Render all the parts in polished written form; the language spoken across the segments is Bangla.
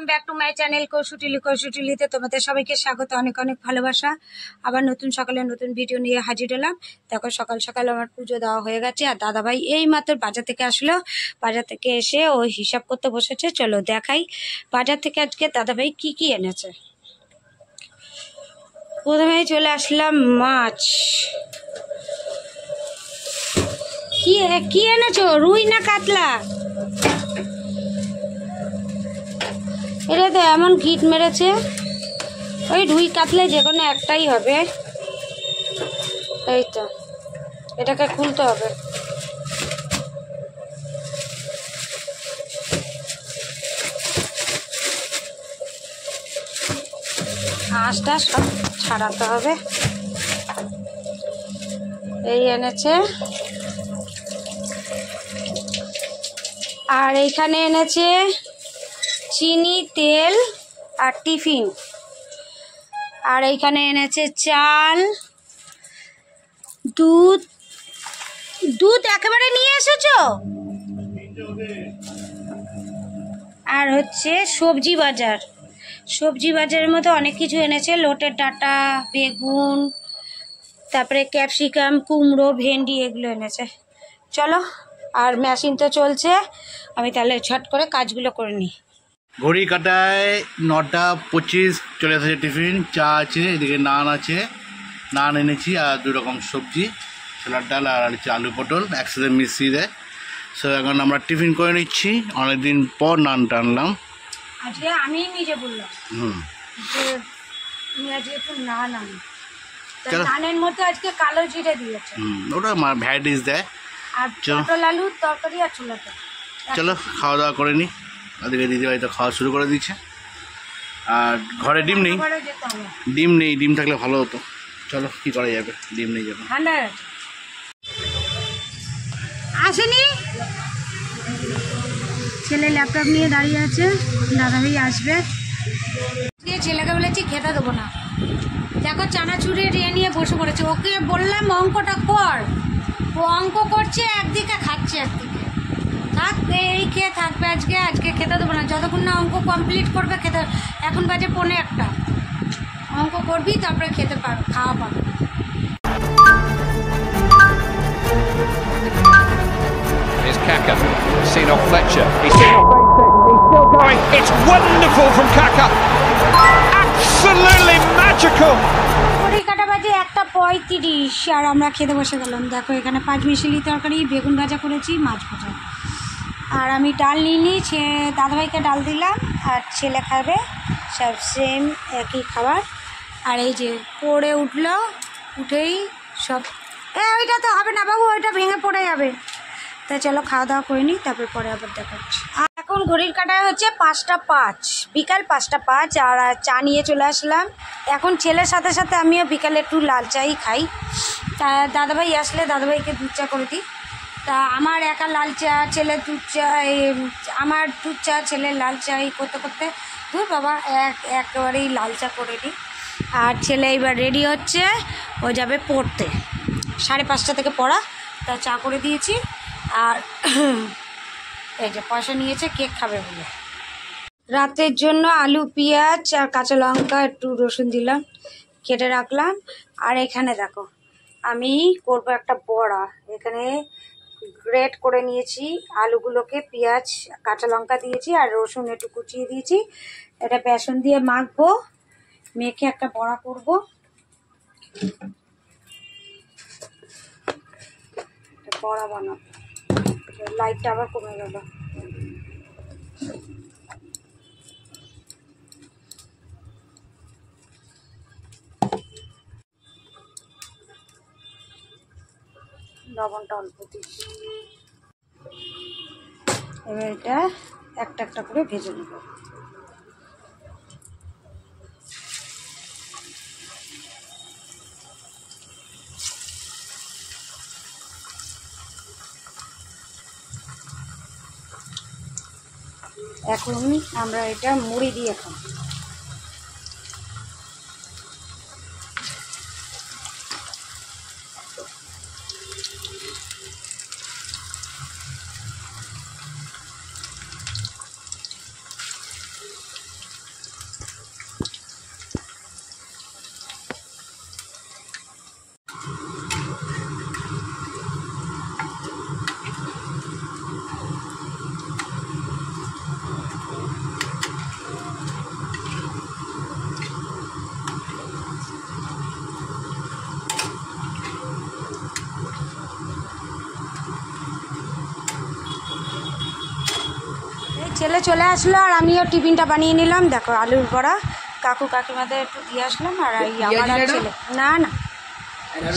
Welcome back to my channel কৌশুটিলিতে তোমাদের সবাইকে স্বাগত, অনেক অনেক ভালোবাসা। আবার নতুন সকালে নতুন ভিডিও নিয়ে হাজির হলাম। দেখো সকাল সকাল আমার পুজো দেওয়া হয়ে গেছে, আর দাদাভাই এই মাত্র বাজার থেকে আসলো। বাজার থেকে এসে ও হিসাব করতে বসেছে। চলো দেখাই বাজার থেকে আজকে দাদাভাই কি কি এনেছে। প্রথমে চলে আসলাম মাছ। কি এনেছো, রুই না কাতলা? এটা তো এমন গিট মেরেছে, ওই রুই কাতলে যে কোনো একটাই হবে। এই তো এটাকে খুলতে হবে। আঁশটা সব ছাড়াতে হবে। এই এনেছে, আর এইখানে এনেছে চিনি, তেল আর টিফিন। আর এইখানে এনেছে চাল, দুধ একেবারে নিয়ে এসেছো। আর হচ্ছে সবজি বাজারের মধ্যে অনেক কিছু এনেছে। লোটের ডাঁটা, বেগুন, তারপরে ক্যাপসিকাম, কুমড়ো, ভেন্ডি এগুলো এনেছে। চলো, আর মেশিন তো চলছে, আমি তাহলে ছট করে কাজগুলো করে নিই। ঘড়ি কাটায় 9:25 চলে এসেছে টিফিন। চা আছে, এদিকে নান আছে, নান এনেছি, আর 2 রকম সবজি, ছোলার ডাল আর হচ্ছে আলু পটল একসাথে মিশিয়ে দেয়। সো এখন আমরা টিফিন করে নিচ্ছি। অনেকদিন পর নান টানলাম। আজকে আমি নিজে বললাম যে তুমি আজকে একটু নান আনো। নানের মধ্যে আজকে কালো জিরে দিয়েছে, ওটা ভ্যারাইটিস দেয়। আর পটল আলুর তরকারি আর ছোলা ডাল। চলো খাওয়া দাওয়া করে নিই। ওদিকে দিদিভাই তো খাওয়া শুরু করে দিচ্ছে। আর ঘরে ডিম নেই, ডিম থাকলে ভালো হতো। চলো কি করা যাবে, ডিম নেই যাবে। ঠান্ডা আসেনি, ছেলে ল্যাপটপ নিয়ে দাঁড়িয়ে আছে, দাদাভাই আসবে। ছেলেকে বলেছি খেতে দেবো না, দেখো চানাচুরের নিয়ে বসে পড়েছে। ওকে বললাম অঙ্কটা কর, ও অঙ্ক করছে একদিকে, খাচ্ছে একদিকে। থাক, এই খেয়ে থাকবে। আজকে খেতে দেবো না যতক্ষণ না অঙ্ক কমপ্লিট করবে। খেতে এখন বাজে 1:45, অঙ্ক করবি তারপরে খেতে পারবে, খাওয়া পাবে। Here's Kaka, seen off Fletcher. He's still going. It's wonderful from Kaka. Absolutely magical. ঘড়ি কাটা বাজে 1:35, আর আমরা খেতে বসে গেলাম। দেখো এখানে 5 মিশালি তরকারি, বেগুন ভাজা করেছি, মাছ ভাজা। আর আমি ডাল নিয়ে নিয়েছি, দাদাভাইকে ডাল দিলাম, আর ছেলে খাবে, সব সেম একই খাবার। আর এই যে পড়ে উঠলো, উঠেই সব ওইটা তো হবে না বাবু, ওইটা ভেঙে পড়ে যাবে। তা চলো খাওয়া দাওয়া করে নিই, তারপর পরে আবার দেখাচ্ছি। আর এখন ঘড়ির কাটায় হচ্ছে 5:05, বিকাল 5:05। আর চা নিয়ে চলে আসলাম। এখন ছেলের সাথে সাথে আমিও বিকালে একটু লাল চাই খাই। তা দাদাভাই আসলে দাদাভাইকে দুধ চা করে দিই। তা আমার একা লাল চা, ছেলের দুধ চা, আমার দুধ চা, ছেলের লাল চা, এই করতে করতে ধুর বাবা একেবারেই লাল চা করে দিই। আর ছেলে এবার রেডি হচ্ছে, ও যাবে পড়তে, 5:30 থেকে পড়া। তা চা করে দিয়েছি। আর এই যে পয়সা নিয়েছে কেক খাবে বলে। রাতের জন্য আলু, পেঁয়াজ আর কাঁচা লঙ্কা, একটু রসুন দিলাম, কেটে রাখলাম। আর এখানে দেখো আমি করবো একটা বড়া। এখানে গ্রেট করে নিয়েছি আলুগুলোকে, পেঁয়াজ কাঁচা লঙ্কা দিয়েছি, আর রসুন একটু কুচিয়ে দিয়েছি। এটা বেসন দিয়ে মাখবো, মেখে একটা বড়া করবো। বড়া বানাবো। লাইটটা আবার কমে গেল। লবণটা অল্প দিচ্ছি। এবার এটা একটা একটা করে ভেজে নেব। এখন আমরা এটা মুড়ি দিয়ে খাবো। ছেলে চলে আসলো আর আমিও টিফিনটা বানিয়ে নিলাম। দেখো আলুর বড়া কাকু কাকিমাদের একটু দিয়ে আসলাম। আর এই আমার আর ছেলে না না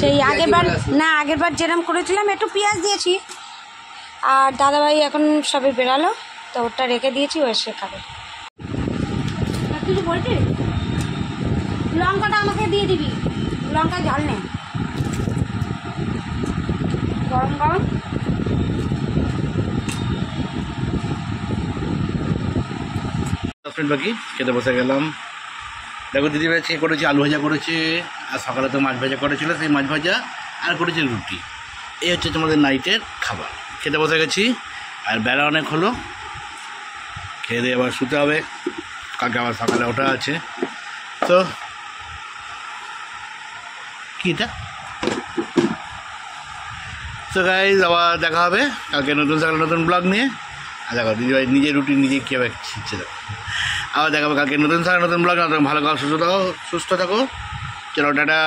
সেই আগের বার যেরকম করেছিলাম একটু পেঁয়াজ দিয়েছি। আর দাদাভাই এখন সবে বেরালো, তো ওটা রেখে দিয়েছি, ও এসে খাবে। কিছু বলছি, লঙ্কাটা আমাকে দিয়ে দিবি, লঙ্কা ঝাল নেই, গরম গরম। বাকি খেতে বসে গেলাম। দেখো দিদি ভাই করেছি আলু ভাজা করেছে, আর সকালে তো মাছ ভাজা করেছিল, সেই মাছ ভাজা আর করেছে রুটি। এই হচ্ছে তোমাদের নাইটের খাবার। খেতে বসে গেছি, আর বেলা অনেক হলো, খেয়ে দিয়ে আবার শুতে হবে, কালকে আবার সকালে ওঠা আছে। তো কি এটা, তো গাইজ আবার দেখা হবে কালকে নতুন সকালে নতুন ব্লগ নিয়ে। আর দেখো দিদিভাই নিজের রুটি নিজে কীভাবে ছিটছে, দেখো। আবার দেখাবো কালকে নতুন সকালে নতুন ব্লগ। ভালো থাকো, সুস্থ থাকো। চলো টাটা।